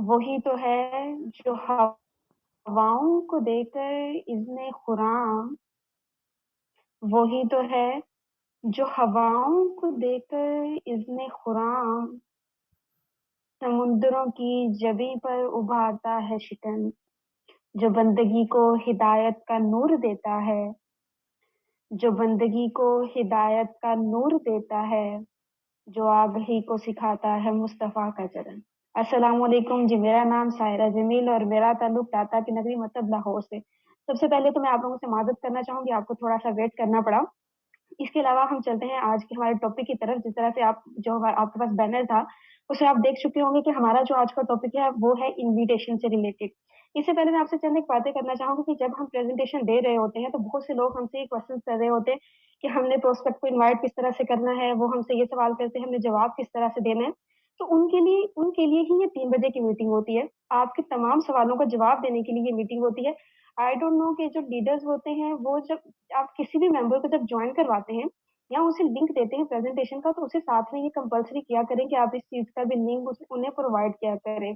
वही तो है जो हवाओं को देकर इज़्ने खुराम। वही तो है जो हवाओं को देकर इज़्ने खुराम, समुद्रों की जबी पर उभारता है शिकन, जो बंदगी को हिदायत का नूर देता है, जो बंदगी को हिदायत का नूर देता है, जो आगही को सिखाता है मुस्तफ़ा का चरण। अस्सलाम वालेकुम जी, मेरा नाम सायरा जमील और मेरा ताल्लुक टाटा की नगरी मतलब लाहौर से। सबसे पहले तो मैं आप लोगों से माज़रत करना चाहूँगी, आपको थोड़ा-सा वेट करना पड़ा। इसके अलावा हम चलते हैं आज के हमारे टॉपिक की तरफ। जिस तरह से आप जो आपके पास बैनर था, उसमें आप देख चुके होंगे कि हमारा जो आज का टॉपिक है वो है इन्विटेशन से रिलेटेड। इससे पहले मैं आपसे चंद एक बातें करना चाहूँगी कि जब हम प्रेज़ेंटेशन दे रहे होते हैं, तो बहुत से लोग हमसे ये क्वेश्चन कर रहे होते हैं कि हमने प्रोस्पेक्ट को इनवाइट किस तरह से करना है, वो हमसे ये सवाल करते हैं, हमने जवाब किस तरह से देना है। तो उनके लिए ही ये 3 बजे की मीटिंग होती है। आपके तमाम सवालों का जवाब देने के लिए ये मीटिंग होती है। आई डोंट नो कि जो लीडर्स होते हैं, वो जब आप किसी भी मेंबर को जब जॉइन करवाते हैं या उसे लिंक देते हैं प्रेजेंटेशन का, तो उसे साथ में ये कंपल्सरी किया करें कि आप इस चीज़ का भी लिंक उस उन्हें प्रोवाइड किया करें।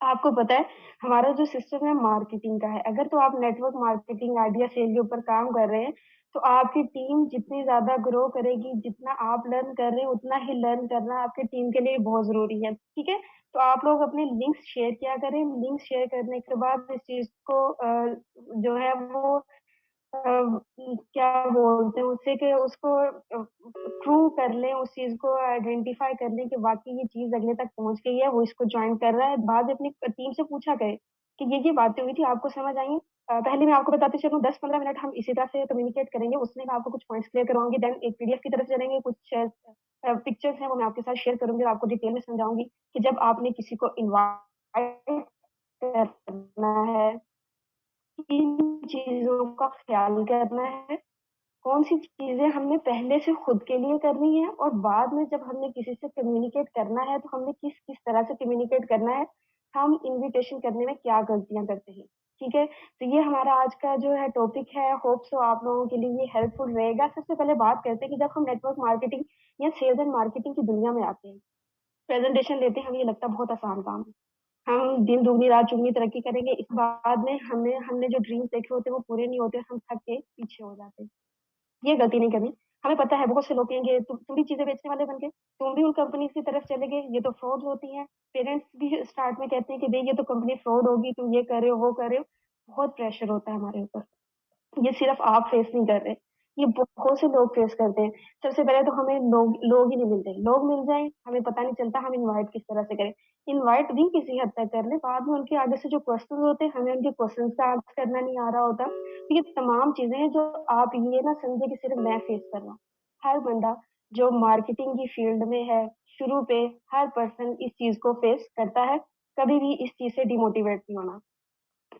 आपको पता है, हमारा जो सिस्टम है मार्केटिंग का है। अगर तो आप नेटवर्क मार्केटिंग, आइडिया सेल के ऊपर काम कर रहे हैं, तो आपकी टीम जितनी ज़्यादा ग्रो करेगी, जितना आप लर्न कर रहे हैं, उतना ही लर्न करना आपकी टीम के लिए बहुत ज़रूरी है, ठीक है? तो आप लोग अपने लिंक्स शेयर किया करें। लिंक्स शेयर करने के बाद इस चीज़ को जो है वो क्या बोलते हैं उसे कि उसको प्रूव कर लें, उस चीज़ को आइडेंटिफ़ाई कर लें कि वाक़ई ये चीज़ अगले तक पहुँच गई है, वो इसको जॉइन कर रहा है। बाद में अपनी टीम से पूछा करें कि ये बातें हुई थी, आपको समझ आई हैं? पहले मैं आपको बताते चलूँ, 10-15 मिनट हम इसी तरह से कम्युनिकेट करेंगे, उसमें मैं आपको कुछ पॉइंट्स क्लियर करवाऊँगी, देन एक पीडीएफ की तरफ चलेंगे, कुछ पिक्चर्स हैं वो मैं आपके साथ शेयर करूँगी और आपको डिटेल में समझाऊँगी कि जब आपने किसी को इनवाइट करना है, किन चीज़ों का ख़्याल करना है, कौन-सी चीज़ें हमने पहले से खुद के लिए करनी है और बाद में जब हमने किसी से कम्युनिकेट करना है, तो हमने किस-किस तरह से कम्युनिकेट करना है, हम इन्विटेशन करने में क्या गलतियाँ करते हैं, ठीक है? तो ये हमारा आज का जो है टॉपिक है, होप सो आप लोगों के लिए ये हेल्पफुल रहेगा। सबसे पहले बात करते हैं कि जब हम नेटवर्क मार्केटिंग या सेल्स एंड मार्केटिंग की दुनिया में आते हैं, प्रेज़ेंटेशन देते हैं, हमें ये लगता है बहुत आसान काम है। हम दिन दुगनी रात चौगुनी तरक्की करेंगे, इसके बाद में हमने हमने जो ड्रीम्स देखे होते हैं, वो पूरे नहीं होते, हम थक के पीछे हो जाते हैं। ये गलती नहीं करनी। हमें पता है बहुत से लोग कहेंगे तुम भी चीज़ें बेचने वाले बन गए, तुम भी उन कंपनीज़ की तरफ चले गए, ये तो फ्रॉड होती हैं। पेरेंट्स भी स्टार्ट में कहते हैं कि भई ये तो कंपनी फ्रॉड होगी, तुम ये कर रहे हो, वो कर रहे हो। बहुत प्रेशर होता है हमारे ऊपर। ये सिर्फ़ आप फेस नहीं कर रहे, ये बहुत से लोग फेस करते हैं। सबसे पहले तो हमें लोग लोग ही नहीं मिलते। लोग मिल जाएँ, हमें पता नहीं चलता हम इनवाइट किस तरह से करें। इनवाइट भी किसी हद तक कर लें, बाद में उनके आगे से जो क्वेश्चन होते हैं, हमें उनके क्वेश्चन्स का आंसर करना नहीं आ रहा होता। तो ये तमाम चीज़ें हैं जो आप ये ना समझिए कि सिर्फ़ मैं फेस कर रहा हूँ। हर बंदा जो मार्केटिंग की फ़ील्ड में है, शुरू पे हर पर्सन इस चीज़ को फेस करता है। कभी भी इस चीज़ से डिमोटिवेट नहीं होना।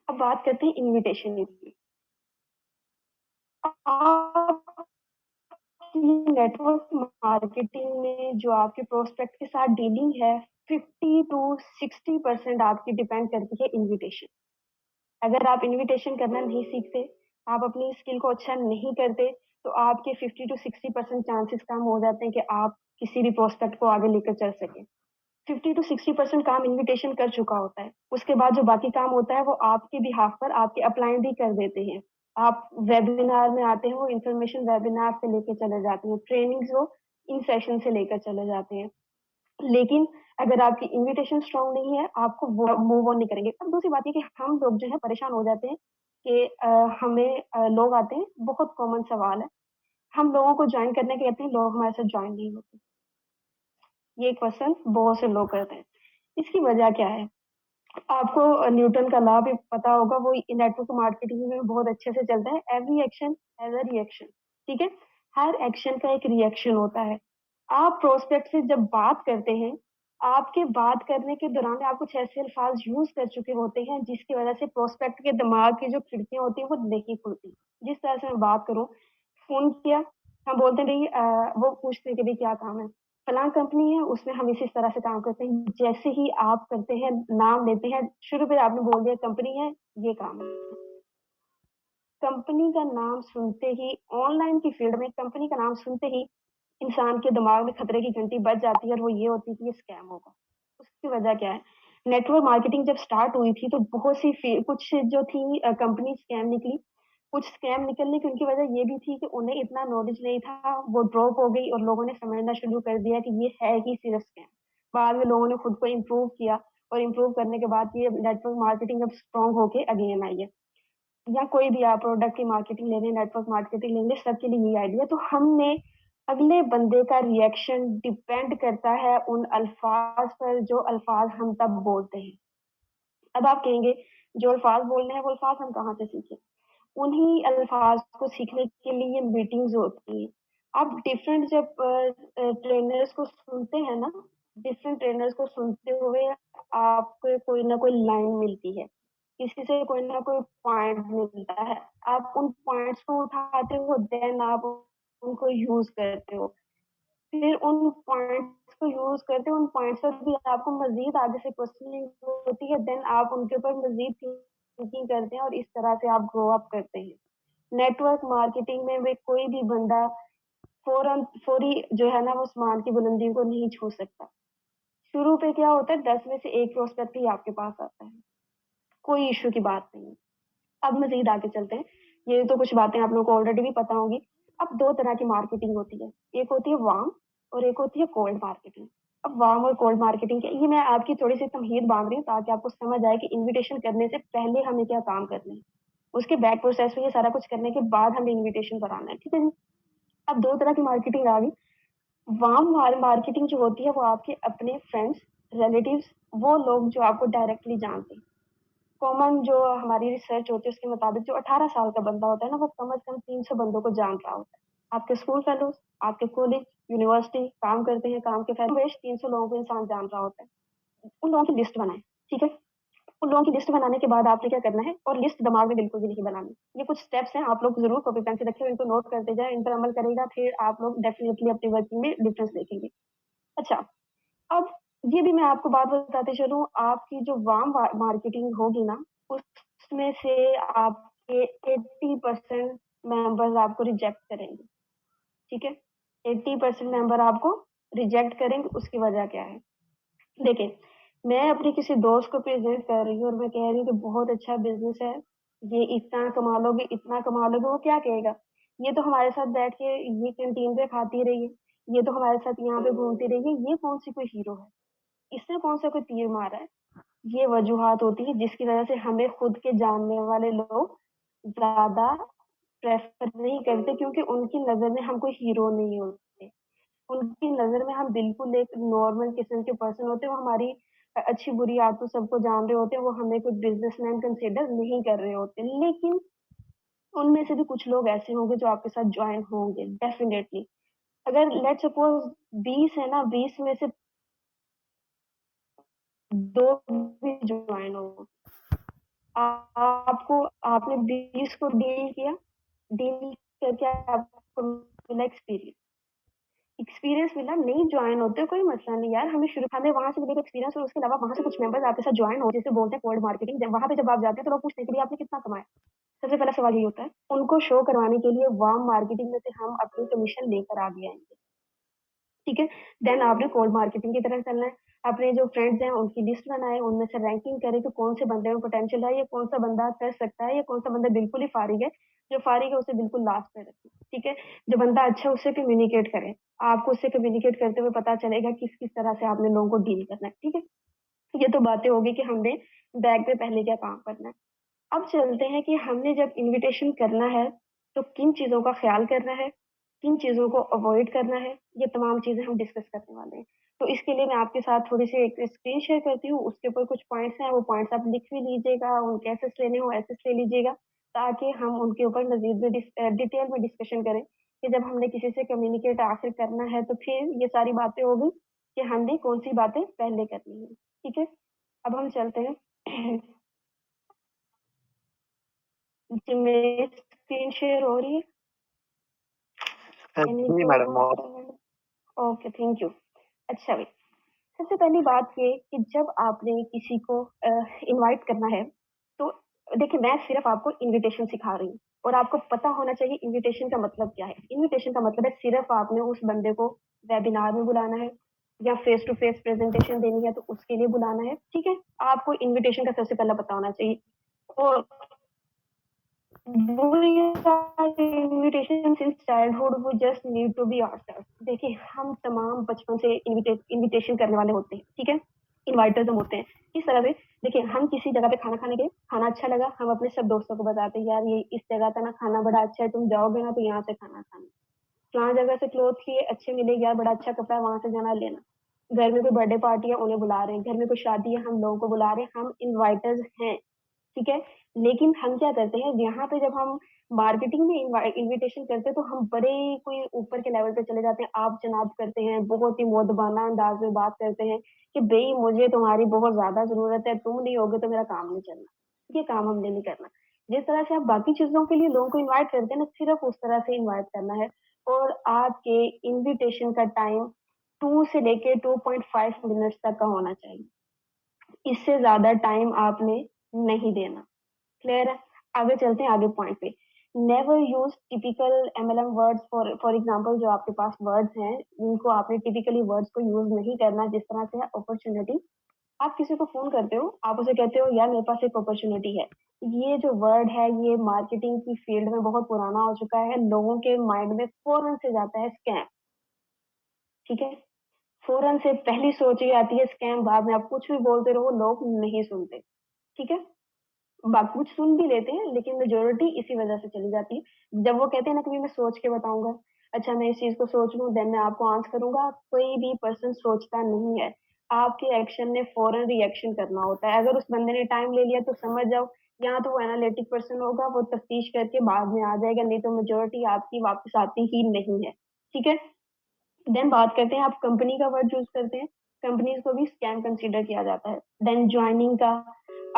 अब बात करते हैं इन्विटेशन की। आप नेटवर्क मार्केटिंग में जो आपके प्रोस्पेक्ट के साथ डीलिंग है, 50 टू 60% आपकी डिपेंड करती है इन्विटेशन। अगर आप इन्विटेशन करना नहीं सीखते, आप अपनी स्किल को अच्छा नहीं करते, तो आपके 50 टू 60% चांसेस कम हो जाते हैं कि आप किसी भी प्रोस्पेक्ट को आगे लेकर चल सकें। 50 टू 60% काम इन्विटेशन कर चुका होता है। उसके बाद जो बाकी काम होता है वो आपके बिहाफ़ पर आपके अपलाइन भी कर देते हैं। आप वेबिनार में आते हैं, वो इन्फॉर्मेशन वेबिनार से लेके चले जाते हैं, ट्रेनिंग्स वो इन सेशन से लेकर चले जाते हैं। लेकिन अगर आपकी इन्विटेशन स्ट्रॉन्ग नहीं है, आपको वो मूव ऑन नहीं करेंगे। अब दूसरी बात ये कि हम लोग जो है परेशान हो जाते हैं कि हमें लोग आते हैं, बहुत कॉमन सवाल है, हम लोगों को जॉइन करने के कहते हैं, लोग हमारे साथ जॉइन नहीं होते। ये क्वेश्चन बहुत से लोग करते हैं। इसकी वजह क्या है? आपको न्यूटन का लॉ भी पता होगा, वो नेटवर्क मार्केटिंग में बहुत अच्छे से चलता है। Every action has a reaction, ठीक है? हर एक्शन का एक रिएक्शन होता है। आप प्रोस्पेक्ट से जब बात करते हैं, आपके बात करने के दौरान आप कुछ ऐसे अल्फाज यूज़ कर चुके होते हैं, जिसकी वजह से प्रोस्पेक्ट के दिमाग की जो खिड़कियाँ होती हैं, वो नहीं खुलती। जिस तरह से मैं बात करूँ, फ़ोन किया, हम बोलते हैं भई वो पूछते हैं कि भई क्या काम है? फलाँ कंपनी है, उसमें हम इसी तरह से काम करते हैं। जैसे ही आप करते हैं, नाम लेते हैं, शुरू में आपने बोल दिया कंपनी है, ये काम है। कंपनी का नाम सुनते ही ऑनलाइन की फ़ील्ड में कंपनी का नाम सुनते ही इंसान के दिमाग में खतरे की घंटी बज जाती है और वो ये होती है कि ये स्कैम होगा। उसकी वजह क्या है? नेटवर्क मार्केटिंग जब स्टार्ट हुई थी तो बहुत सी कुछ जो थी कंपनी स्कैम निकली। कुछ स्कैम निकलने की उनकी वजह ये भी थी कि उन्हें इतना नॉलेज नहीं था, वो ड्रॉप हो गई और लोगों ने समझना शुरू कर दिया कि ये है ही सिर्फ स्कैम। बाद में लोगों ने खुद को इम्प्रूव किया और इम्प्रूव करने के बाद ये नेटवर्क मार्केटिंग अब स्ट्रॉन्ग होके अगेन आई है। या कोई भी आप प्रोडक्ट की मार्केटिंग ले लें, नेटवर्क मार्केटिंग ले लें, सबके लिए ये आइडिया। तो हमने अगले बंदे का रिएक्शन डिपेंड करता है उन अल्फाज पर जो अल्फाज हम तब बोलते हैं। अब आप कहेंगे जो अल्फाज बोलने हैं वो अल्फाज हम कहाँ से सीखें? उन्हीं अल्फाज को सीखने के लिए मीटिंग्स होती हैं। आप डिफरेंट जब ट्रेनर्स को सुनते हैं ना, डिफरेंट ट्रेनर्स को सुनते हुए आपको कोई ना कोई लाइन मिलती है, किसी से कोई ना कोई पॉइंट मिलता है। आप उन पॉइंट्स को उठाते हो, देन आप उनको यूज करते हो। फिर उन पॉइंट्स को यूज करते हो, उन पॉइंट्स पर भी आपको मजीद आगे से क्वेश्चनिंग होती है, देन आप उनके ऊपर मजीद थिंकिंग करते हैं और इस तरह से आप ग्रो अप करते हैं। नेटवर्क मार्केटिंग में वे कोई भी बंदा फौरन फौरी जो है ना वो आसमान की बुलंदियों को नहीं छू सकता। शुरू पे क्या होता है, 10 में से 1 प्रोस्पेक्ट ही आपके पास आता है, कोई इशू की बात नहीं। अब मजीद आगे चलते हैं। ये तो कुछ बातें आप लोगों को ऑलरेडी भी पता होंगी। अब 2 तरह की मार्केटिंग होती है, एक होती है वार्म और एक होती है कोल्ड मार्केटिंग। अब वार्म और कोल्ड मार्केटिंग के ये मैं आपकी थोड़ी सी तमहीद बांध रही हूँ ताकि आपको समझ आए कि इनविटेशन करने से पहले हमें क्या काम करना है, उसके बैक प्रोसेस में ये सारा कुछ करने के बाद हमें इनविटेशन पर आना है। ठीक है जी। अब 2 तरह की मार्केटिंग आ गई। वार्म मार्केटिंग जो होती है वो आपके अपने फ्रेंड्स, रिलेटिव्स, वो लोग जो आपको डायरेक्टली जानते हैं। कॉमन जो हमारी रिसर्च होती है उसके मुताबिक जो 18 साल का बंदा होता है ना वो कम से कम 300 बंदों को जान रहा होता है। आपके स्कूल फेलोज, आपके कॉलेज, यूनिवर्सिटी, काम करते हैं, काम के फेलो, 300 लोगों को इंसान जान रहा होता है। उन लोगों की लिस्ट बनाए। ठीक है। उन लोगों की लिस्ट बनाने के बाद आपने क्या करना है, और लिस्ट दिमाग में बिल्कुल भी नहीं बनानी। ये कुछ स्टेप्स हैं, आप लोग जरूर कॉपी पेन से रखें, इनको नोट करते जाए, इन पर अमल करेगा, फिर आप लोग डेफिनेटली अपनी वर्किंग में डिफरेंस देखेंगे। अच्छा, अब ये भी मैं आपको बात बताते चलूं, आपकी जो वार्म मार्केटिंग होगी ना उसमें से आपके 80% मेंबर्स आपको रिजेक्ट करेंगे। ठीक है। 80% मेंबर आपको रिजेक्ट करेंगे। उसकी वजह क्या है? देखिए, मैं अपने किसी दोस्त को प्रेजेंट कर रही हूँ और मैं कह रही हूँ कि बहुत अच्छा बिजनेस है, ये इतना कमा लोगे, इतना कमा लोगे। वो क्या कहेगा, ये तो हमारे साथ बैठ के ये कैंटीन पे खाती रही है, ये तो हमारे साथ यहाँ पे घूमती रही है, ये कौन सी कोई हीरो है, इसने कौन सा कोई तीर मारा है। ये वजूहात होती है जिसकी वजह से हमें खुद के जानने वाले लोग ज्यादा प्रेफर नहीं करते, क्योंकि उनकी नजर में हम कोई हीरो नहीं होते। उनकी नजर में हम बिल्कुल एक नॉर्मल किस्म के पर्सन होते हैं। वो हमारी अच्छी बुरी आदतों सबको जान रहे होते हैं, वो हमें कोई बिजनेसमैन कंसिडर नहीं कर रहे होते। लेकिन उनमें से भी कुछ लोग ऐसे होंगे जो आपके साथ ज्वाइन होंगे डेफिनेटली। अगर लेट सपोज 20 है ना, 20 में से 2 भी ज्वाइन हो, आपको आपने 20 को डील किया, डील करके आपको मिला एक्सपीरियंस, एक्सपीरियंस मिला, नहीं ज्वाइन होते कोई मसला नहीं यार, हमें वहां से मिलेगा एक्सपीरियंस, और उसके अलावा वहां से कुछ मेंबर्स आपके साथ ज्वाइन हो, जिसे बोलते हैं कोल्ड मार्केटिंग। वहां पे जब आप जाते हैं तो लोग पूछते हैं कि भाई आपने कितना कमाया। सबसे पहला सवाल ये होता है, उनको शो करवाने के लिए वार्म मार्केटिंग में से हम अपनी कमीशन लेकर आगे आएंगे। ठीक है। देन आपने कोल्ड मार्केटिंग की तरफ चलना है। अपने जो फ्रेंड्स हैं उनकी लिस्ट बनाए, उनमें से रैंकिंग करें कि कौन से बंदे में पोटेंशियल है, ये कौन सा बंदा कर सकता है, ये कौन सा बंदा बिल्कुल ही फारिग है। जो फारिग है उसे बिल्कुल लास्ट पे रखें। ठीक है। जो बंदा अच्छा है उससे कम्युनिकेट करें। आपको उससे कम्युनिकेट करते हुए पता चलेगा किस किस तरह से आपने लोगों को डील करना है। ठीक है। ये तो बातें होगी कि हमने बैग पे पहले क्या काम करना है। अब चलते हैं कि हमने जब इनविटेशन करना है तो किन चीजों का ख्याल करना है, किन चीजों को अवॉइड करना है, ये तमाम चीजें हम डिस्कस करने वाले हैं। तो इसके लिए मैं आपके साथ थोड़ी सी एक स्क्रीन शेयर करती हूँ, उसके ऊपर कुछ पॉइंट्स हैं, वो पॉइंट्स आप लिख भी लीजिएगा, उनके एसेस लेने हो एसेस ले लीजिएगा, ताकि हम उनके ऊपर मजीद में डिटेल में डिस्कशन करें कि जब हमने किसी से कम्युनिकेट आखिर करना है तो फिर ये सारी बातें होगी कि हमने कौन सी बातें पहले करनी है। ठीक है। अब हम चलते हैं। जी मेरी स्क्रीन शेयर हो रही है? जी मैडम। और ओके, थैंक यू। अच्छा भाई, सबसे पहली बात ये कि जब आपने किसी को इनवाइट करना है तो देखिए, मैं सिर्फ आपको इनविटेशन सिखा रही हूँ और आपको पता होना चाहिए इनविटेशन का मतलब क्या है। इनविटेशन का मतलब है सिर्फ आपने उस बंदे को वेबिनार में बुलाना है, या फेस टू फेस प्रेजेंटेशन देनी है तो उसके लिए बुलाना है, ठीक है। आपको इनविटेशन का सबसे पहला पता होना चाहिए। और invitation since childhood we just need to be ourselves. देखिए हम तमाम बचपन से इनविटेशन करने वाले होते हैं, ठीक है, इनवाइटर्स हम होते हैं। इस तरह से देखिए हम किसी जगह पे खाना खाने गए, खाना अच्छा लगा, हम अपने सब दोस्तों को बताते हैं यार ये इस जगह का ना खाना बड़ा अच्छा है, तुम जाओगे ना तो यहाँ से खाना खाना। फलां जगह से क्लोथ लिए अच्छे मिले यार, बड़ा अच्छा कपड़ा है, वहां से जाना लेना। घर में कोई बर्थडे पार्टी है उन्हें बुला रहे हैं, घर में कोई शादी है हम लोगों को बुला रहे हैं, हम इनवाइटर्स हैं, ठीक है। लेकिन हम क्या करते हैं यहाँ पे जब हम मार्केटिंग में इनविटेशन करते हैं तो हम बड़े कोई ऊपर के लेवल पे चले जाते हैं, आप जनाब करते हैं, बहुत ही मोदबाना अंदाज में बात करते हैं कि भाई मुझे तुम्हारी बहुत ज्यादा जरूरत है, तुम नहीं होगे तो मेरा काम नहीं चलना, ये काम हमने नहीं करना। जिस तरह से आप बाकी चीजों के लिए लोगों को इनवाइट करते हैं ना, सिर्फ उस तरह से इनवाइट करना है। और आपके इनविटेशन का टाइम 2 से लेके 2.5 मिनट तक का होना चाहिए, इससे ज्यादा टाइम आपने नहीं देना। क्लियर है। आगे चलते हैं आगे पॉइंट पे। Never use typical MLM words. For example जो आपके पास वर्ड्स हैं उनको आपने टिपिकली वर्ड्स को यूज नहीं करना। जिस तरह से अपॉर्चुनिटी, आप किसी को फोन करते हो, आप उसे कहते हो यार मेरे पास एक अपॉर्चुनिटी है। ये जो वर्ड है ये मार्केटिंग की फील्ड में बहुत पुराना हो चुका है, लोगों के माइंड में फौरन से जाता है स्कैम, ठीक है। फौरन से पहली सोच ये आती है स्कैम, बाद में आप कुछ भी बोलते रहो लोग नहीं सुनते, ठीक है। कुछ सुन भी लेते हैं लेकिन मेजोरिटी इसी वजह से चली जाती है। जब वो कहते हैं ना कभी मैं सोच के बताऊंगा, अच्छा मैं इस चीज को सोच लूं देन मैं आपको आंसर करूंगा, कोई भी पर्सन सोचता नहीं है। आपके एक्शन ने फौरन रिएक्शन करना होता है। अगर उस बंदे ने टाइम ले लिया तो समझ जाओ या तो वो एनालिटिक पर्सन होगा, वो तफ्तीश करके बाद में आ जाएगा, नहीं तो मेजोरिटी आपकी वापस आती ही नहीं है, ठीक है। देन बात करते हैं, आप कंपनी का वर्ड यूज करते हैं, कंपनीज को भी स्कैम कंसीडर किया जाता है। देन ज्वाइनिंग का,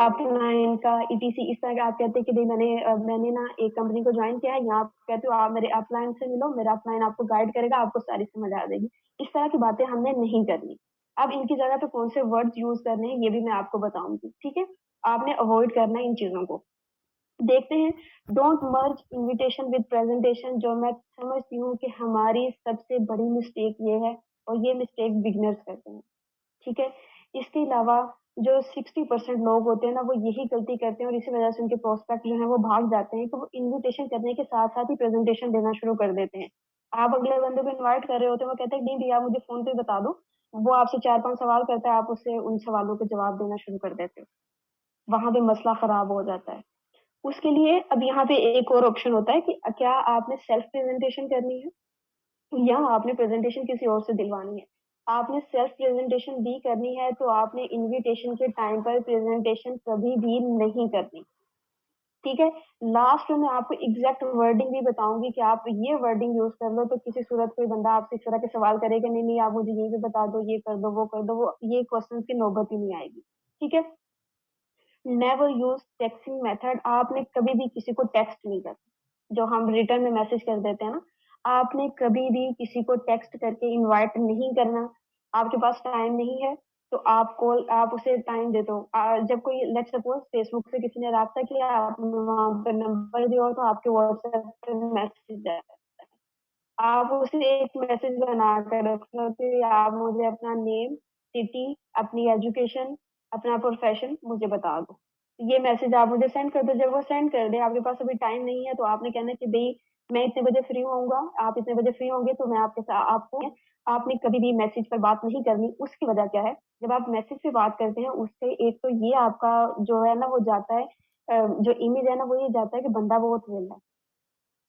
अपलाइन का, ईटीसी, इस तरह का आप कहते हैं कि भाई मैंने ना एक कंपनी को ज्वाइन किया है, यहाँ आप कहते हो आप मेरे अपलाइन से मिलो, मेरा अपलाइन आपको गाइड करेगा, आपको सारी समझ आ जाएगी। इस तरह की बातें हमने नहीं करनी। अब इनकी जगह पे कौन से वर्ड्स यूज करने हैं ये भी मैं आपको बताऊंगी, ठीक है। आपने अवॉइड करना है इन चीजों को। देखते हैं, don't merge invitation with presentation. जो मैं समझती हूँ कि हमारी सबसे बड़ी मिस्टेक ये है, और ये मिस्टेक बिगनर्स करते हैं, ठीक है। इसके अलावा जो 60% लोग होते हैं ना वो यही गलती करते हैं और इसी वजह से उनके प्रोस्पेक्ट जो है वो भाग जाते हैं कि वो इनविटेशन करने के साथ साथ ही प्रेजेंटेशन देना शुरू कर देते हैं। आप अगले बंदे को इनवाइट कर रहे होते हैं, वो कहते हैं नहीं भैया मुझे फोन पे बता दो, वो आपसे 4-5 सवाल करता है, आप उससे उन सवालों के जवाब देना शुरू कर देते हो, वहां पे मसला खराब हो जाता है। उसके लिए अब यहाँ पे एक और ऑप्शन होता है कि क्या आपने सेल्फ प्रेजेंटेशन करनी है या आपने प्रेजेंटेशन किसी और से दिलवानी है। आपने सेल्फ प्रेजेंटेशन भी करनी है तो आपने इनविटेशन के टाइम पर प्रेजेंटेशन कभी भी नहीं करनी, ठीक है। लास्ट में मैं आपको एग्जैक्ट वर्डिंग भी बताऊंगी कि आप ये वर्डिंग यूज कर लो तो किसी सूरत कोई बंदा आपसे इस तरह के सवाल करेगा नहीं नहीं आप मुझे ये भी बता दो, ये कर दो, वो कर दो, वो ये क्वेश्चन की नौबत ही नहीं आएगी, ठीक है। Never use टेक्सिंग method. आपने कभी भी किसी को टेक्स्ट नहीं करना, जो हम रिटर्न में मैसेज कर देते हैं ना, आपने कभी भी किसी को टेक्स्ट करके इनवाइट नहीं करना। आपके पास टाइम नहीं है तो आप उसे टाइम दे दो। जब कोई लेट्स सपोज फेसबुक से किसी ने राब्ता किया, आपने वहां पर नंबर दिया हो तो आपके व्हाट्सएप पे मैसेज जाए, आप उसे एक मैसेज बना कर रखो कि आप मुझे अपना नेम, सिटी, अपनी एजुकेशन, अपना प्रोफेशन मुझे बता दो। ये मैसेज आप मुझे सेंड कर दो। जब वो सेंड कर दे, आपके पास अभी टाइम नहीं है तो आपने कहना कि भाई मैं इतने बजे फ्री होऊंगा, आप इतने बजे फ्री होंगे तो मैं आपके साथ आपको। आपने कभी भी मैसेज पर बात नहीं करनी। उसकी वजह क्या है, जब आप मैसेज पे बात करते हैं उससे एक तो ये आपका जो है ना वो जाता है, जो इमेज है ना वो ये जाता है कि बंदा बहुत वेला है,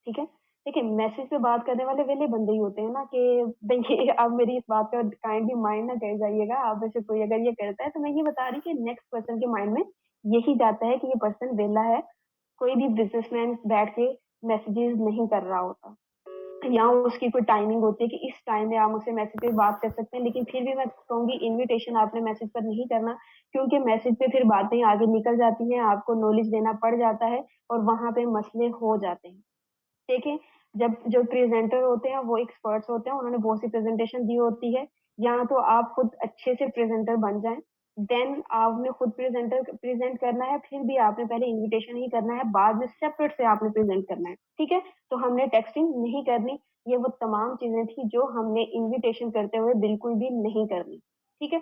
ठीक है। देखिए मैसेज पे बात करने वाले वेले बंदे ही होते हैं ना कि देखिए आप मेरी इस बात का काइंडली माइंड ना कर जाइएगा, आप में से कोई अगर ये करता है तो मैं ये बता रही कि नेक्स्ट पर्सन के माइंड में यही जाता है कि ये पर्सन वेला है। कोई भी बिजनेसमैन बैठ के मैसेजेस नहीं कर रहा होता, यहाँ उसकी कोई टाइमिंग होती है कि इस टाइम में आप मुझसे मैसेज पे बात कर सकते हैं। लेकिन फिर भी मैं कहूंगी इनविटेशन आपने मैसेज पर नहीं करना, क्योंकि मैसेज पे फिर बातें आगे निकल जाती हैं, आपको नॉलेज देना पड़ जाता है और वहां पे मसले हो जाते हैं। देखें, जब जो प्रेजेंटर होते हैं वो एक्सपर्ट्स होते हैं, उन्होंने बहुत सी प्रेजेंटेशन दी होती है। या तो आप खुद अच्छे से प्रेजेंटर बन जाएं देन आपने खुद प्रेजेंट करना है, फिर भी आपने पहले इनविटेशन ही करना है, बाद में सेपरेट से आपने प्रेजेंट करना है, ठीक है। तो हमने टेक्सटिंग नहीं करनी। ये वो तमाम चीजें थी जो हमने इनविटेशन करते हुए बिल्कुल भी नहीं करनी, ठीक है।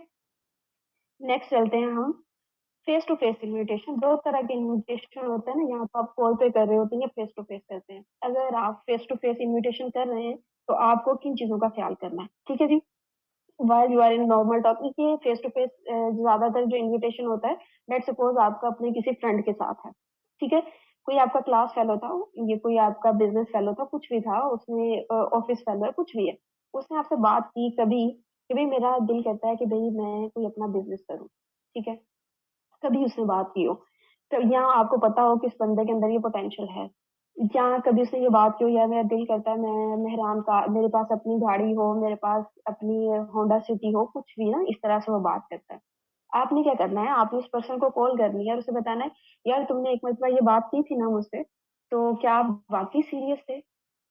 नेक्स्ट चलते हैं हम फेस टू फेस इन्विटेशन। दो तरह के इन्विटेशन होते हैं ना, यहाँ पर आप कॉल पे कर रहे होते हैं या फेस टू फेस करते हैं। अगर आप फेस टू फेस इन्विटेशन कर रहे हैं तो आपको किन चीजों का ख्याल करना है, ठीक है जी। While you are in normal talking, ये फेस टू फेस ज्यादातर जो इन्विटेशन होता है, लेट सपोज आपका अपने किसी फ्रेंड के साथ है, ठीक है। कोई आपका क्लास फेलो था, ये कोई आपका बिजनेस फेलो था, कुछ भी था, उसने ऑफिस फेलो है, कुछ भी है, उसने आपसे बात की कभी कि भाई मेरा दिल करता है कि भाई मैं कोई अपना बिजनेस करूँ, ठीक है। कभी उसने बात की हो, तो यहाँ आपको पता हो कि इस बंदे के अंदर ये पोटेंशियल है। जहाँ कभी उसने ये बात की हो, यार मेरा दिल करता है मैं मेहरान का, मेरे पास अपनी गाड़ी हो, मेरे पास अपनी होंडा सिटी हो, कुछ भी ना, इस तरह से वो बात करता है। आपने क्या करना है, आपने उस पर्सन को कॉल करनी है और उसे बताना है, यार तुमने एक मरतबा ये बात की थी ना मुझसे, तो क्या आप वाकई सीरियस थे,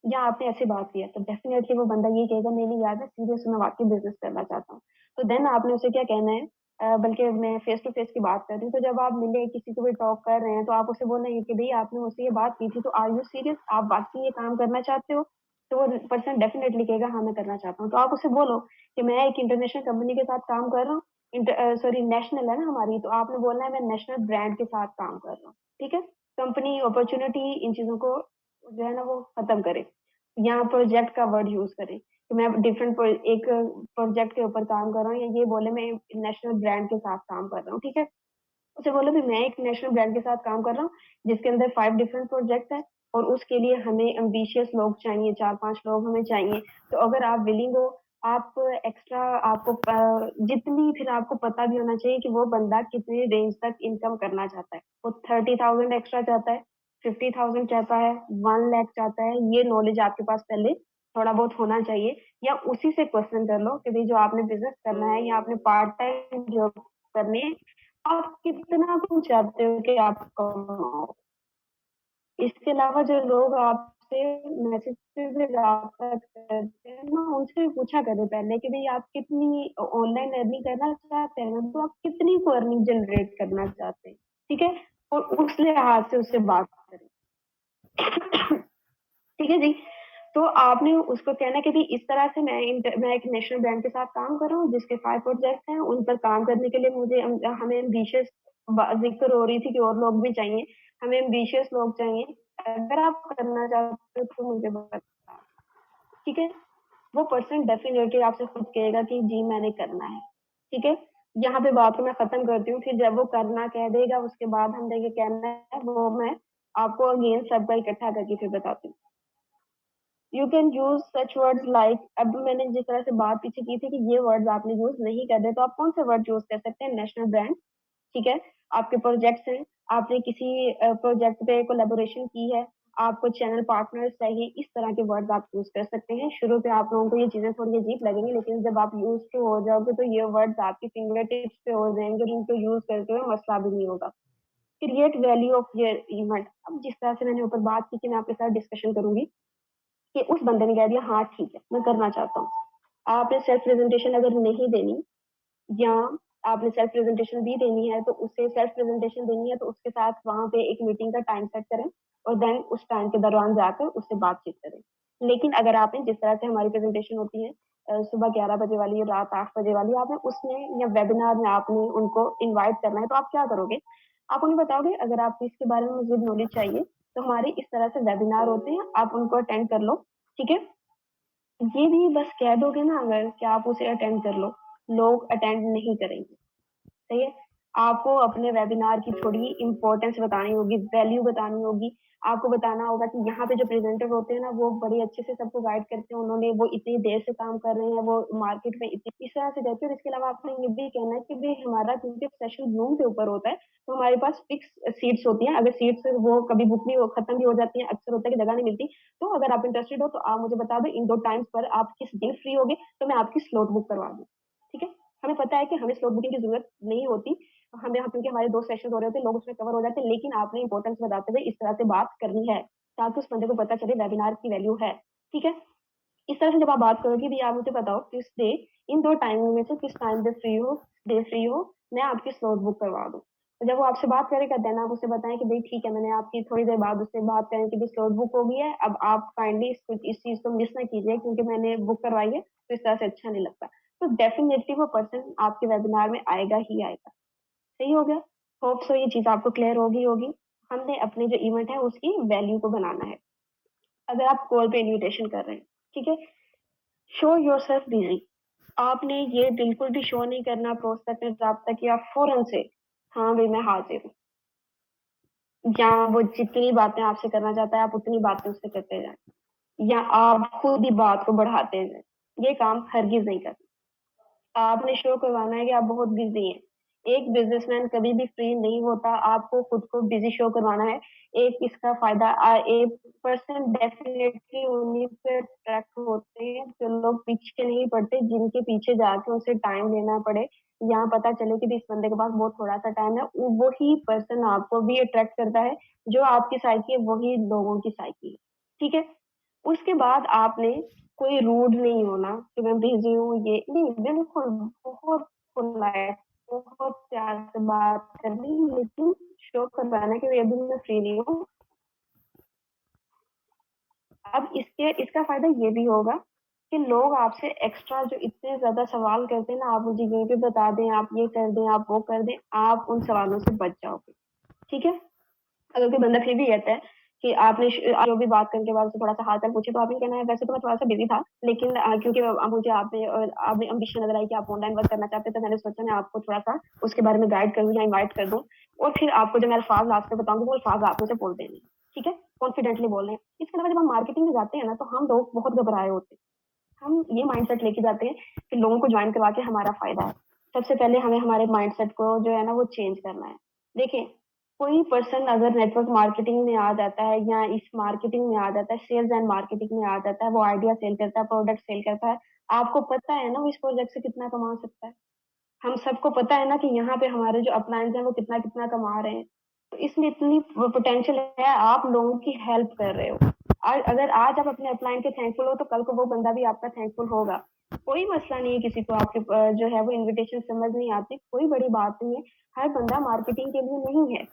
या आपने ऐसे बात किया? तो डेफिनेटली वो बंदा ये कहेगा, नहीं नहीं यार मैं सीरियस हूँ, मैं वाकई बिजनेस करना चाहता हूँ। तो देन आपने उसे क्या कहना है, बल्कि मैं फेस टू फेस की बात कर रही हूँ, तो जब आप मिले किसी को भी टॉक कर रहे हैं तो आप उसे बोलेंगे कि भाई आपने मुझसे ये बात की थी, तो आर यू सीरियस, आप वाकई ये काम करना चाहते हो? तो वो पर्सन डेफिनेटली कहेगा हाँ मैं करना चाहता हूँ। तो आप उसे बोलो कि मैं एक इंटरनेशनल कंपनी के साथ काम कर रहा हूँ, सॉरी नेशनल है ना हमारी, तो आपने बोलना है मैं नेशनल ब्रांड के साथ काम कर रहा हूँ, ठीक है। कंपनी अपॉर्चुनिटी इन चीजों को जो है ना वो खत्म करे। यहाँ प्रोजेक्ट का वर्ड यूज करें कि मैं डिफरेंट एक प्रोजेक्ट के ऊपर काम कर रहा हूँ, या ये बोले मैं नेशनल ब्रांड के साथ काम कर रहा हूँ, ठीक है। उसे बोलो भी मैं एक नेशनल ब्रांड के साथ काम कर रहा हूँ जिसके अंदर 5 डिफरेंट प्रोजेक्ट हैं, और उसके लिए हमें एम्बिशियस लोग चाहिए, 4-5 लोग हमें चाहिए। तो अगर आप विलिंग हो, आप एक्स्ट्रा, आपको जितनी, फिर आपको पता भी होना चाहिए कि वो बंदा कितने रेंज तक इनकम करना चाहता है। वो 30,000 एक्स्ट्रा चाहता है, 50,000 चाहता है, 1 लाख चाहता है, ये नॉलेज आपके पास पहले थोड़ा बहुत होना चाहिए। या उसी से क्वेश्चन कर लो कि भाई जो आपने बिजनेस करना है या आपने पार्ट टाइम जॉब करनी है, आप कितना कुछ चाहते हो कि आप कमाओ। इसके अलावा जो लोग आपसे मैसेज पे रब्ता करते हैं ना, उनसे पूछा करें पहले कि भाई आप कितनी ऑनलाइन अर्निंग करना चाहते हैं ना, तो आप कितनी को अर्निंग जनरेट करना चाहते हैं, ठीक है। और उस लिहाज से उससे बात करें, ठीक है जी। तो आपने उसको कहना कि भाई इस तरह से मैं एक नेशनल ब्रांड के साथ काम कर रहा हूँ जिसके 5 प्रोजेक्ट हैं, उन पर काम करने के लिए मुझे हमें एम्बिशियस, जिक्र हो रही थी कि और लोग भी चाहिए, हमें एम्बिशियस लोग चाहिए। अगर आप करना चाहते हो तो मुझे बताओ, ठीक है। वो पर्सन डेफिनेटली आपसे खुद कहेगा कि जी मैंने करना है, ठीक है। यहाँ पे बात को मैं खत्म करती हूँ, फिर जब वो करना कह देगा उसके बाद हमने ये कहना है वो मैं आपको अगेन सबका इकट्ठा करके फिर बताती हूँ। You can use such words like, अब मैंने जिस तरह से बात पीछे की थी कि ये वर्ड्स आपने यूज नहीं कर रहे, तो आप कौन से वर्ड यूज कर सकते हैं? नेशनल ब्रांड, ठीक है। आपके प्रोजेक्ट्स हैं, आपने किसी प्रोजेक्ट पे कोलेबोरेशन की है, आपको चैनल पार्टनर्स चाहिए, इस तरह के वर्ड्स आप यूज कर सकते हैं। शुरू पे आप लोगों को ये चीजें थोड़ी अजीब लगेंगी, लेकिन जब आप यूज टू हो जाओगे तो ये वर्ड्स आपकी फिंगर टिप्स पे हो जाएंगे और इनको यूज करते हुए मसला भी नहीं होगा। Create value of your event, अब जिस तरह से मैंने ऊपर बात की कि मैं आपके साथ डिस्कशन करूंगी कि उस बंदे ने कह दिया हाँ ठीक है मैं करना चाहता हूँ। आपने सेल्फ प्रेजेंटेशन अगर नहीं देनी, या आपने सेल्फ प्रेजेंटेशन भी देनी है, तो उससे सेल्फ प्रेजेंटेशन देनी है तो उसके साथ वहां पे एक मीटिंग का टाइम सेट करें, और देन उस टाइम के दौरान जाकर उससे बातचीत करें। लेकिन अगर आपने जिस तरह से हमारी प्रेजेंटेशन होती है, सुबह 11 बजे वाली, रात 8 बजे वाली, आपने उसमें या वेबिनार में आपने उनको इनवाइट करना है, तो आप क्या करोगे? आप उन्हें बताओगे अगर आपको इसके बारे में मजीद नॉलेज चाहिए तो हमारे इस तरह से वेबिनार होते हैं, आप उनको अटेंड कर लो, ठीक है। ये भी बस कह दोगे ना अगर कि आप उसे अटेंड कर लो, लोग अटेंड नहीं करेंगे, सही है। आपको अपने वेबिनार की थोड़ी इंपॉर्टेंस बतानी होगी, वैल्यू बतानी होगी। आपको बताना होगा कि यहाँ पे जो प्रेजेंटर होते हैं ना वो बड़े अच्छे से सबको गाइड करते हैं, उन्होंने वो इतनी देर से काम कर रहे हैं, वो मार्केट में इतनी इस तरह से रहते हैं। और इसके अलावा आपने ये भी कहना है कि भाई हमारा क्योंकि सेशन जूम के ऊपर होता है, तो हमारे पास फिक्स सीट्स होती हैं, अगर सीट्स वो कभी बुक नहीं हो, खत्म भी हो जाती हैं, अक्सर होता है कि जगह नहीं मिलती। तो अगर आप इंटरेस्टेड हो तो आप मुझे बता दो इन 2 टाइम्स पर आप किस दिन फ्री होगे, तो मैं आपकी स्लॉट बुक करवा दूँ, ठीक है। हमें पता है कि हमें स्लॉट बुकिंग की जरूरत नहीं होती, हमें यहाँ क्योंकि हमारे 2 सेशन हो रहे होते हैं, लोग उसमें कवर हो जाते हैं, लेकिन आपने इंपॉर्टेंस बताते हुए इस तरह से बात करनी है ताकि उस बंदे को पता चले वेबिनार की वैल्यू है, ठीक है। इस तरह से जब आप बात करोगे भी, आप मुझे बताओ किस डे, इन 2 टाइमिंग में से किस टाइम डे फ्री हो, मैं आपकी स्लॉट बुक करवा दूँ। तो जब वो आपसे बात करेगा देन आप उसे बताएँ कि भई ठीक है, मैंने आपकी थोड़ी देर बाद उससे बात करने की भी स्लॉट बुक हो गई है, अब आप काइंडली इस चीज़ को मिस ना कीजिए क्योंकि मैंने बुक करवाई है, तो इस तरह से अच्छा नहीं लगता। तो डेफिनिटली वो पर्सन आपके वेबिनार में आएगा ही आएगा। सही हो गया? होप सो ये चीज़ आपको क्लियर होगी। हमने अपने जो इवेंट है उसकी वैल्यू को बनाना है। अगर आप कॉल पे इन्विटेशन कर रहे हैं, ठीक है? Show yourself busy. आपने ये बिल्कुल भी शो नहीं करना प्रोस्पेक्ट ने राब्ता किया फ़ौरन से, हाँ भई मैं हाज़िर हूँ। या वो जितनी बातें आपसे करना चाहता है आप उतनी बातें उससे करते जाएँ, या आप खुद ही बात को बढ़ाते जाएँ। ये काम हरगिज़ नहीं करना। आपने शो करवाना है कि आप बहुत बिज़ी हैं। एक बिज़नेसमैन कभी भी फ्री नहीं होता, आपको खुद को बिज़ी शो करवाना है। एक इसका फ़ायदा एक पर्सन डेफ़िनेटली उन्हीं पे अट्रैक्ट होते हैं, जो लोग पीछे नहीं पड़ते, जिनके पीछे जाके उसे टाइम देना पड़े, या पता चले कि भी इस बंदे के पास बहुत थोड़ा-सा टाइम है, वही पर्सन आपको भी अट्रैक्ट करता है, जो आपकी साइकी है, वही लोगों की साइकी है। ठीक है? उसके बाद आपने कोई रूड नहीं होना कि मैं बिज़ी हूँ ये नहीं, बिल्कुल बहुत पोलाइट, बहुत प्यार से बात करनी, लेकिन शो करवाना कि अभी मैं फ्री नहीं हूँ। अब इसका फ़ायदा ये भी होगा कि लोग आपसे एक्स्ट्रा जो इतने ज़्यादा सवाल करते हैं ना, आप मुझे ये भी बता दें, आप ये कर दें, आप वो कर दें, आप उन सवालों से बच जाओगे। ठीक है? अगर कोई बंदा फिर भी कहता है कि आपने जो भी बात करने के बाद उससे थोड़ा-सा हाल-चाल पूछे, तो आपने कहना है वैसे तो मैं थोड़ा-सा बिज़ी था, लेकिन क्योंकि मुझे आपने अम्बिशन नज़र आई कि आप ऑनलाइन वर्क करना चाहते हैं, तो मैंने सोचा मैं आपको थोड़ा-सा उसके बारे में गाइड करूँ या इनवाइट कर दूँ, और फिर आपको जो मैं अल्फ़ाज़ लास्ट में बताऊँगी, वो अल्फ़ाज़ आप मुझे बोल देने हैं, ठीक है? कॉन्फिडेंटली बोलने हैं। इसके अलावा जब हम मार्केटिंग में जाते हैं ना, तो हम लोग बहुत घबराए होते हैं। हम ये माइंडसेट लेके जाते हैं कि लोगों को जॉइन करवा के हमारा फ़ायदा है। सबसे पहले हमें हमारे माइंडसेट को जो है ना वो चेंज करना है। देखिए, कोई पर्सन अगर नेटवर्क मार्केटिंग में आ जाता है या इस मार्केटिंग में आ जाता है, सेल्स एंड मार्केटिंग में आ जाता है, वो आइडिया सेल करता है, प्रोडक्ट सेल करता है, आपको पता है ना वो इस प्रोजेक्ट से कितना कमा सकता है? हम सबको पता है ना कि यहाँ पे हमारे जो अपलायंस हैं वो कितना-कितना कमा रहे हैं। तो इसमें इतनी पोटेंशियल है, आप लोगों की हेल्प कर रहे हो। अगर आज आप अपने अपलायन के थैंकफुल हो तो कल को वो बंदा भी आपका थैंकफुल होगा। कोई मसला नहीं है किसी को आपके जो है वो इन्विटेशन समझ नहीं आती, कोई बड़ी बात नहीं है। हर बंदा मार्केटिंग के लिए नहीं है,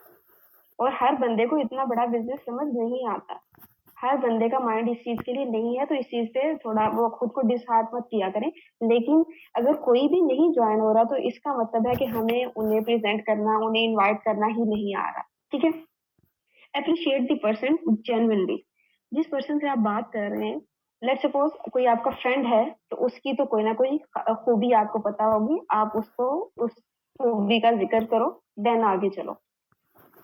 और हर बंदे को इतना बड़ा बिज़नेस समझ नहीं आता। हर बंदे का माइंड इस चीज़ के लिए नहीं है, तो इस चीज़ पे थोड़ा वो खुद को डिसहार्ट मत किया करें। लेकिन अगर कोई भी नहीं जॉइन हो रहा, तो इसका मतलब है कि हमें उन्हें प्रेज़ेंट करना, उन्हें इनवाइट करना ही नहीं आ रहा। ठीक है? Appreciate the person genuinely. जिस पर्सन से आप बात कर रहे हैं, लेट्स सपोज़ कोई आपका फ्रेंड है, तो उसकी तो कोई ना कोई खूबी आपको पता होगी, आप उसको उस खूबी का ज़िक्र करो, देन आगे चलो।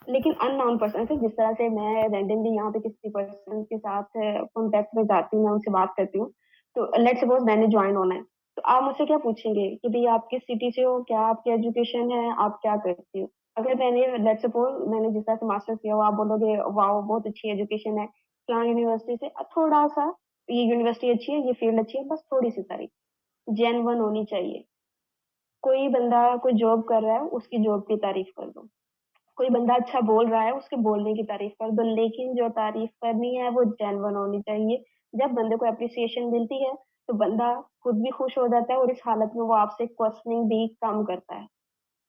लेकिन अननोन पर्सन से, जिस तरह से मैं रैंडमली यहाँ पे किसी पर्सन के साथ कॉन्टैक्ट में जाती हूँ, मैं उनसे बात करती हूँ। तो लेट्स सपोज़ मैंने जॉइन होना है, तो आप मुझसे क्या पूछेंगे कि भई आप किस सिटी से हो? क्या आपकी एजुकेशन है? आप क्या करती हो? अगर मैंने लेट्स सपोज़ मैंने जिस तरह से मास्टर्स किया हो, आप बोलोगे वाओ! बहुत अच्छी एजुकेशन है, फलानी यूनिवर्सिटी से थोड़ा-सा ये यूनिवर्सिटी अच्छी है, ये फील्ड अच्छी है, बस थोड़ी-सी तारीफ़, जेन्युइन होनी चाहिए। कोई बंदा कोई जॉब कर रहा है, उसकी जॉब की तारीफ़ कर दो। कोई बंदा अच्छा बोल रहा है, उसके बोलने की तारीफ़ कर दो, लेकिन जो तारीफ़ करनी है वो जेन्युइन होनी चाहिए। जब बंदे को एप्रिसिएशन मिलती है, तो बंदा खुद भी खुश हो जाता है और इस हालत में वो आपसे क्वेश्चनिंग भी कम करता है,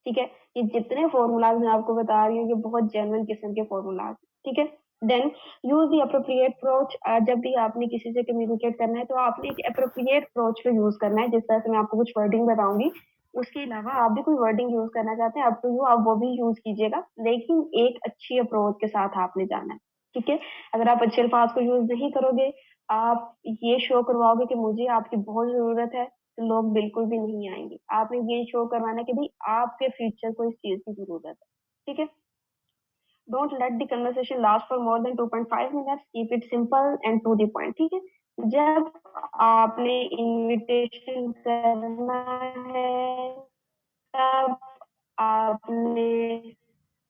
ठीक है? ये जितने फ़ॉर्मूलाज़ मैं आपको बता रही हूँ, ये बहुत जेन्युइन किस्म के फ़ॉर्मूलाज़, ठीक है? Then use the appropriate approach. जब भी आपने किसी से कम्युनिकेट करना है, तो आपने एक एप्रोप्रिएट अप्रोच को यूज़ करना है, जिस तरह से मैं आपको कुछ वर्डिंग बताऊँगी। उसके अलावा आप भी कोई वर्डिंग यूज़ करना चाहते हैं, अप टू यू, आप वो भी यूज़ कीजिएगा, लेकिन एक अच्छी अप्रोच के साथ आपने जाना है, ठीक है? अगर आप अच्छे अल्फाज़ को यूज़ नहीं करोगे, आप ये शो करवाओगे कि मुझे आपकी बहुत ज़रूरत है, तो लोग बिल्कुल भी नहीं आएँगे। आपने ये शो करवाना है कि भई आपके फ्यूचर को इस चीज़ की ज़रूरत है, ठीक है? Don't let the conversation last for more than 2.5 minutes, keep it simple and to the point, ठीक है? जब आपने इन्विटेशन करना है, तब आपने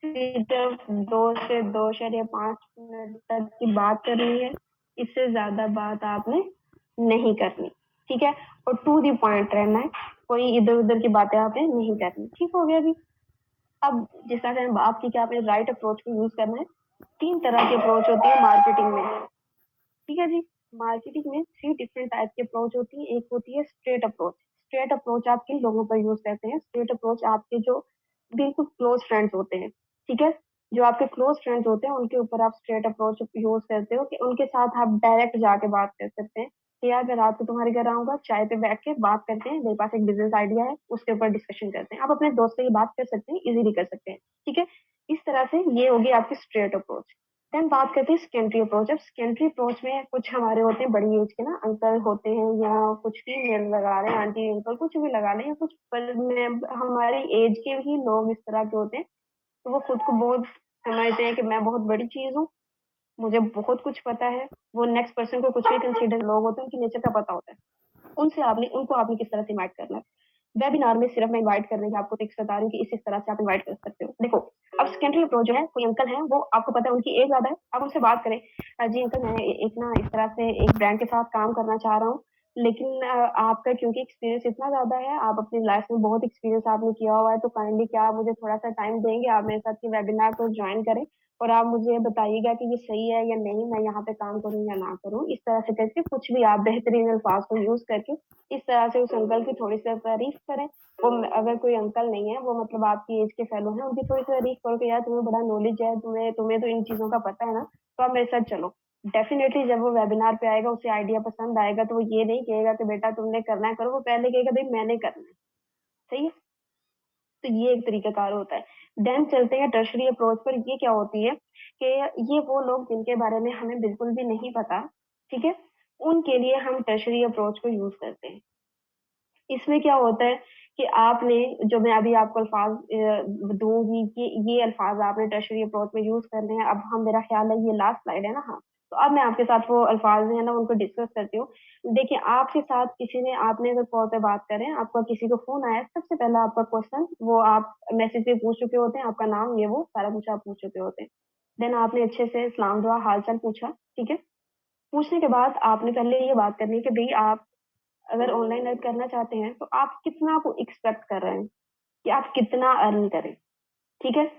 सिर्फ 2 से 2.5 मिनट तक की बात करनी है, इससे ज़्यादा बात आपने नहीं करनी, ठीक है? और टू द पॉइंट रहना है, कोई इधर-उधर की बातें आपने नहीं करनी, ठीक हो गया अभी? अब जिस तरह से हमने बात की कि आपने राइट अप्रोच को यूज़ करना है, 3 तरह की अप्रोच होती है मार्केटिंग में, ठीक है जी? मार्केटिंग में 3 डिफरेंट टाइप की अप्रोच होती है। एक होती है स्ट्रेट अप्रोच। स्ट्रेट अप्रोच आप किन लोगों पर यूज करते हैं? स्ट्रेट अप्रोच आपके जो बिल्कुल क्लोज फ्रेंड्स होते हैं, ठीक है? जो आपके क्लोज फ्रेंड्स होते हैं उनके ऊपर आप स्ट्रेट अप्रोच यूज करते हो कि उनके साथ आप डायरेक्ट जाके बात कर सकते हैं कि यार मैं रात को तुम्हारे घर आऊंगा, चाय पे बैठ के बात करते हैं, मेरे पास एक बिजनेस आइडिया है, उसके ऊपर डिस्कशन करते हैं। आप अपने दोस्त से ये बात कर सकते हैं, इजीली कर सकते हैं, ठीक है? इस तरह से ये होगी आपकी स्ट्रेट अप्रोच। देन बात करते हैं सेकेंडरी अप्रोच। अब सेकेंडरी अप्रोच में कुछ हमारे होते हैं बड़ी एज के ना अंकल होते हैं, या कुछ फीमेल लगा लें, आंटी अंकल कुछ भी लगा लें, या कुछ हमारी एज के ही लोग इस तरह के होते हैं। तो वो खुद को बहुत समझते हैं कि मैं बहुत बड़ी चीज हूँ, मुझे बहुत कुछ पता है। वो नेक्स्ट पर्सन को कुछ भी कंसीडर लोग होते हैं, उनकी नेचर का पता होता है। उनको आपने किस तरह से इनवाइट करना है? वेबिनार में सिर्फ मैं इनवाइट करने की आपको टिप्स बता रही हूँ कि इस तरह से आप इनवाइट कर सकते हो। देखो, अब सेकेंडरी अप्रोच जो है, कोई अंकल है, वो आपको पता है उनकी एज ज्यादा है, आप उनसे बात करें, जी अंकल मैं एक ना इस तरह से एक ब्रांड के साथ काम करना चाह रहा हूँ, लेकिन आपका क्योंकि एक्सपीरियंस इतना ज्यादा है, आप अपनी लाइफ में बहुत एक्सपीरियंस आपने किया हुआ है, तो काइंडली क्या आप मुझे थोड़ा सा टाइम देंगे, आप मेरे साथ ये वेबिनार को ज्वाइन करें और आप मुझे बताइएगा कि ये सही है या नहीं, मैं यहाँ पे काम करूँ या ना करूँ। इस तरह से करके कुछ भी आप बेहतरीन अल्फाज को यूज करके इस तरह से उस अंकल की थोड़ी सी तारीफ करें। वो अगर कोई अंकल नहीं है, वो मतलब आपकी एज के फेलो हैं, उनकी थोड़ी सी तारीफ करो कि यार तुम्हें बड़ा नॉलेज है, तुम्हें तुम्हें तो इन चीजों का पता है ना, तो आप मेरे साथ चलो। डेफिनेटली जब वो वेबिनार पे आएगा, उसे आइडिया पसंद आएगा, तो वो ये नहीं कहेगा कि बेटा तुमने करना है करो, वो पहले कहेगा भाई मैंने करना है। सही है? तो ये एक तरीका कार होता है। देन चलते हैं टर्शरी अप्रोच पर। ये क्या होती है कि ये वो लोग जिनके बारे में हमें बिल्कुल भी नहीं पता, ठीक है, उनके लिए हम टर्शरी अप्रोच को यूज करते हैं। इसमें क्या होता है कि आपने, जो मैं अभी आपको अल्फाज दूंगी कि ये अल्फाज आपने टर्शरी अप्रोच में यूज करने हैं। अब हम, मेरा ख्याल है ये लास्ट स्लाइड है ना, हाँ, तो अब मैं आपके साथ वो अल्फाज है ना उनको डिस्कस करती हूँ। देखिए, आपके साथ किसी ने, आपने अगर कॉल पे बात करें, आपका किसी को फोन आया, सबसे पहला आपका क्वेश्चन वो आप मैसेज पे पूछ चुके होते हैं, आपका नाम ये वो सारा कुछ आप पूछ चुके होते हैं। देन आपने अच्छे से सलाम दुआ हाल चाल पूछा, ठीक है? पूछने के बाद आपने पहले ये बात करनी है कि भाई आप अगर ऑनलाइन अर्न करना चाहते हैं तो आप कितना को एक्सपेक्ट कर रहे हैं कि आप कितना अर्न करें, ठीक है?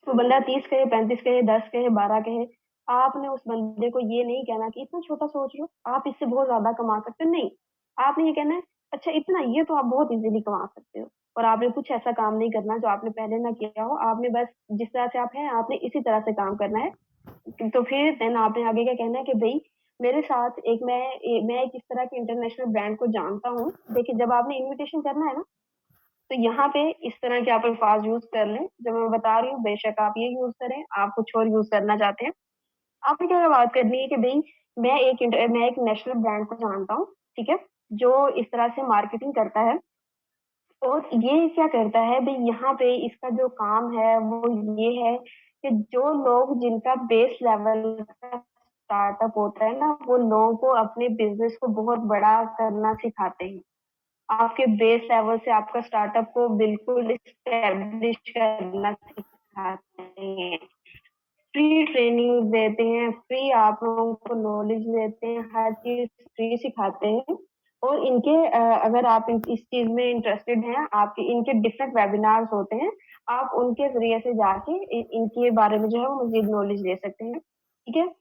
तो बंदा 30 कहे, 35 कहे, 10 कहे, 12 कहे, आपने उस बंदे को ये नहीं कहना कि इतना छोटा सोच लो, आप इससे बहुत ज्यादा कमा सकते हो, नहीं। आपने ये कहना है अच्छा इतना, ये तो आप बहुत इजीली कमा सकते हो। और आपने कुछ ऐसा काम नहीं करना जो आपने पहले ना किया हो, आपने बस जिस तरह से आप हैं आपने इसी तरह से काम करना है। तो फिर देन आपने आगे क्या कहना है कि भाई मेरे साथ एक मैं एक इस तरह के इंटरनेशनल ब्रांड को जानता हूँ। देखिए, जब आपने इनविटेशन करना है ना, तो यहाँ पे इस तरह के आप अल्फाज यूज कर लें जो मैं बता रही हूँ, बेशक आप ये यूज करें, आप कुछ और यूज करना चाहते हैं। आपने क्या बात करनी है कि भाई मैं एक नेशनल ब्रांड को जानता हूँ, ठीक है, जो इस तरह से मार्केटिंग करता है। और ये क्या करता है भाई, यहाँ पे इसका जो काम है वो ये है कि जो लोग जिनका बेस लेवल का स्टार्टअप होता है ना, वो लोगों को अपने बिजनेस को बहुत बड़ा करना सिखाते हैं। आपके बेस लेवल से आपका स्टार्टअप को बिल्कुल स्टेब्लिश करना सिखाते हैं। फ्री ट्रेनिंग देते हैं, फ्री आप लोगों को नॉलेज देते हैं, हर चीज फ्री सिखाते हैं। और इनके अगर आप इस चीज में इंटरेस्टेड हैं, आपके इनके डिफरेंट वेबिनार्स होते हैं, आप उनके जरिए से जाके इनके बारे में जो है वो मजीद नॉलेज ले सकते हैं, ठीक है?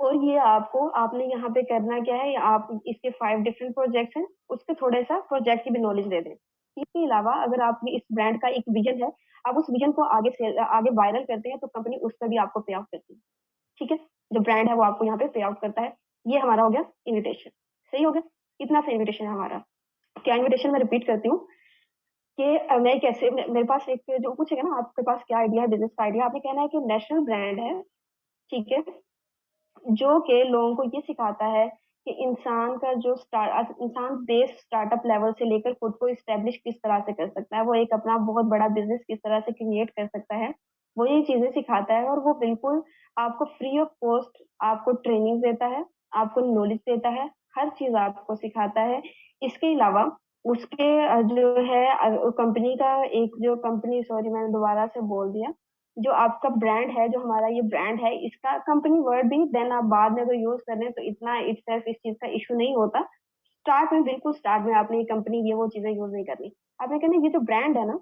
और ये आपको, आपने यहाँ पे करना क्या है, आप इसके 5 डिफरेंट प्रोजेक्ट्स हैं, उसके थोड़े सा प्रोजेक्ट की भी नॉलेज दे दें। इसके अलावा अगर आप इस ब्रांड का एक विजन है, आप उस विजन को आगे वायरल करते हैं, तो कंपनी उस पर भी आपको पे आउट करती है, ठीक है? जो ब्रांड है वो आपको यहाँ पे पे आउट करता है। ये हमारा हो गया इन्विटेशन। सही हो गया? इतना सा इन्विटेशन है हमारा। क्या इन्विटेशन मैं रिपीट करती हूँ कि मैं कैसे, मेरे पास एक जो पूछेगा ना आपके पास क्या आइडिया है, बिजनेस का आइडिया, आपने कहना है कि नेशनल ब्रांड है, ठीक है, जो कि लोगों को ये सिखाता है कि इंसान बेस स्टार्टअप लेवल से लेकर खुद को इस्टेब्लिश किस तरह से कर सकता है, वो एक अपना बहुत बड़ा बिजनेस किस तरह से क्रिएट कर सकता है, वो ये चीजें सिखाता है। और वो बिल्कुल आपको फ्री ऑफ कॉस्ट आपको ट्रेनिंग देता है, आपको नॉलेज देता है, हर चीज आपको सिखाता है। इसके अलावा उसके जो है कंपनी का एक जो कंपनी, सॉरी मैंने दोबारा से बोल दिया, जो आपका ब्रांड है, जो हमारा ये ब्रांड है, इसका कंपनी वर्ड भी देन आप बाद में अगर यूज कर लें तो इतना इट्सेल्फ इस चीज का इशू नहीं होता। स्टार्ट में, बिल्कुल स्टार्ट में आपने ये कंपनी ये वो चीजें यूज नहीं करनी। आपने कहना ये जो ब्रांड है ना,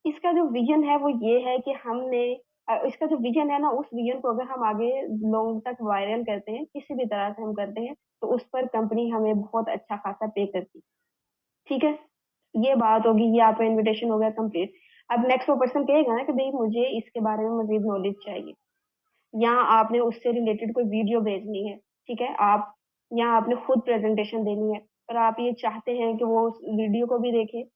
इसका जो विजन है वो ये है कि हमने इसका जो विजन है ना, उस विजन को अगर हम आगे लोगों तक वायरल करते हैं, किसी भी तरह से हम करते हैं, तो उस पर कंपनी हमें बहुत अच्छा खासा पे करती है। ठीक है, ये बात होगी, ये आपका इनविटेशन हो गया कंप्लीट। अब नेक्स्ट वो पर्सन कहेगा ना कि भाई मुझे इसके बारे में मजीद नॉलेज चाहिए, या आपने उससे रिलेटेड कोई वीडियो भेजनी है, ठीक है, आप या आपने खुद प्रेजेंटेशन देनी है, और आप ये चाहते हैं कि वो उस वीडियो को भी देखे,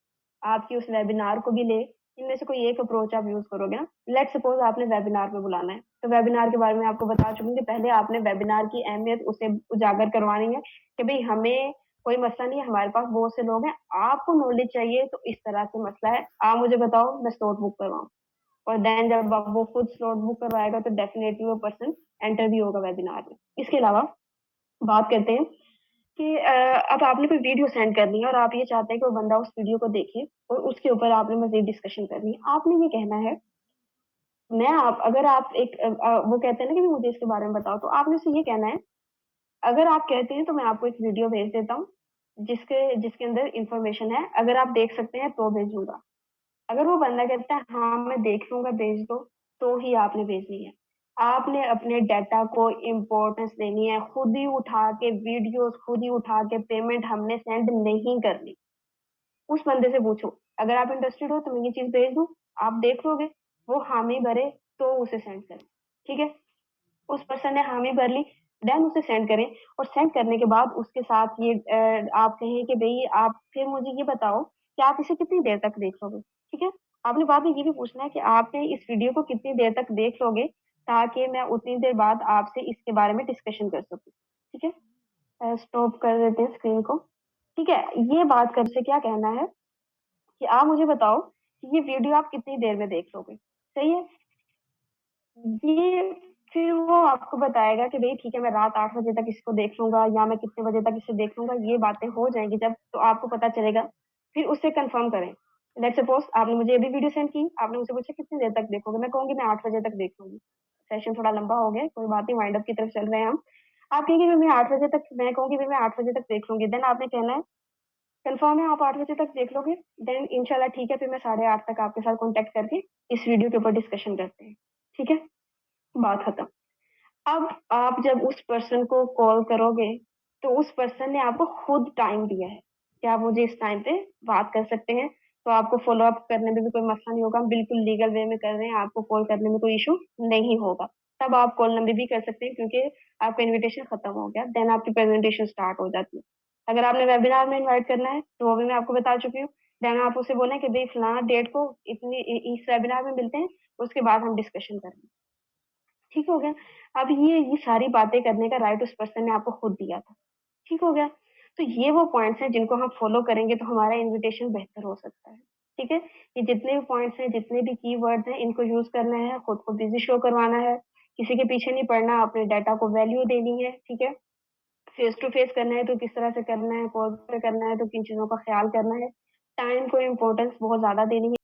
आपकी उस वेबिनार को भी ले, इनमें से कोई एक अप्रोच आप यूज करोगे ना। लेट सपोज आपने वेबिनार में बुलाना है, तो वेबिनार के बारे में आपको बता चुकी हूँ कि पहले आपने वेबिनार की अहमियत उसे उजागर करवानी है कि भाई हमें कोई मसला नहीं है, हमारे पास बहुत से लोग हैं, आपको नॉलेज चाहिए तो इस तरह से मसला है, आप मुझे बताओ, मैं स्लॉट बुक करवाऊँ। और देन जब वो खुद स्लॉट बुक करवाएगा तो डेफिनेटली वो पर्सन एंटर भी होगा वेबिनार में। इसके अलावा बात करते हैं कि अब आपने कोई वीडियो सेंड करनी है और आप ये चाहते हैं कि वो बंदा उस वीडियो को देखे और उसके ऊपर आपने मजीद डिस्कशन करनी है। आपने ये कहना है, मैं आप अगर आप एक वो कहते हैं ना कि भी मुझे इसके बारे में बताओ, तो आपने उसे ये कहना है, अगर आप कहते हैं तो मैं आपको एक वीडियो भेज देता हूँ जिसके जिसके अंदर इंफॉर्मेशन है, अगर आप देख सकते हैं तो भेजूंगा। अगर वो बंदा कहता है हाँ मैं देख लूंगा, भेज दो, तो ही आपने भेजनी है। आपने अपने डाटा को इम्पोर्टेंस देनी है, खुद ही उठा के वीडियोस, खुद ही उठा के पेमेंट हमने सेंड नहीं करनी। उस बंदे से पूछो, अगर आप इंटरेस्टेड हो तो मैं ये चीज भेज दूं, आप देख लोगे, वो हामी भरे तो उसे सेंड करें। ठीक है, उस पर्सन ने हामी भर ली, देन उसे सेंड करें। और सेंड करने के बाद उसके साथ ये आप कहें कि भाई आप फिर मुझे ये बताओ कि आप इसे कितनी देर तक देख लोगे। ठीक है, आपने बाद में ये भी पूछना है कि आपने इस वीडियो को कितनी देर तक देख लोगे, ताकि मैं उतनी देर बाद आपसे इसके बारे में डिस्कशन कर सकूं। ठीक है, स्टॉप कर देते हैं स्क्रीन को। ठीक है, ये बात कर से क्या कहना है कि आप मुझे बताओ कि ये वीडियो आप कितनी देर में देख लोगे। सही है, ये फिर वो आपको बताएगा कि भाई ठीक है, मैं रात 8 बजे तक इसको देख लूंगा या मैं कितने बजे तक इसे देख लूंगा। ये बातें हो जाएंगी जब, तो आपको पता चलेगा, फिर उससे कंफर्म करें। लेट सपोज आपने मुझे अभी वीडियो सेंड की, आपने मुझसे पूछा कितनी देर तक देखोगे, मैं कहूंगी मैं 8 बजे तक देख लूंगी। सेशन थोड़ा लंबा हो गया, कोई बात नहीं, वाइंड अप की तरफ चल रहे हैं हम। आप कहेंगे मैं 8 बजे तक, मैं कहूंगी मैं 8 बजे तक देख लूंगी, देन आपने कहना है कंफर्म है आप 8 बजे तक देख लोगे, देन इंशाल्लाह ठीक है, फिर मैं 8:30 तक आपके साथ कॉन्टेक्ट करके इस वीडियो के ऊपर डिस्कशन करते हैं। ठीक है, बात खत्म। अब आप जब उस पर्सन को कॉल करोगे, तो उस पर्सन ने आपको खुद टाइम दिया है कि आप मुझे इस टाइम पे बात कर सकते हैं, तो आपको फॉलो अप करने में भी कोई मसला नहीं होगा, हम बिल्कुल लीगल वे में कर रहे हैं, आपको कॉल करने में कोई इशू नहीं होगा। तब आप कॉल नंबर भी कर सकते हैं, क्योंकि आपका इनविटेशन खत्म हो गया, देन आपकी प्रेजेंटेशन स्टार्ट हो जाती है। अगर आपने वेबिनार में इनवाइट करना है तो वो भी मैं आपको बता चुकी हूँ। देन आप उसे बोलें कि भाई फलाना डेट को इस वेबिनार में मिलते हैं, उसके बाद हम डिस्कशन करेंगे। ठीक हो गया। अब ये सारी बातें करने का राइट उस पर्सन ने आपको खुद दिया था। ठीक हो गया। तो ये वो पॉइंट्स हैं जिनको हम फॉलो करेंगे तो हमारा इनविटेशन बेहतर हो सकता है। ठीक है, ये जितने भी पॉइंट्स हैं, जितने भी कीवर्ड्स हैं, इनको यूज करना है, खुद को बिजी शो करवाना है, किसी के पीछे नहीं पड़ना, अपने डाटा को वैल्यू देनी है। ठीक है, फेस टू फेस करना है तो किस तरह से करना है, कॉल पे करना है तो किन चीजों का ख्याल करना है, टाइम को इम्पोर्टेंस बहुत ज्यादा देनी है।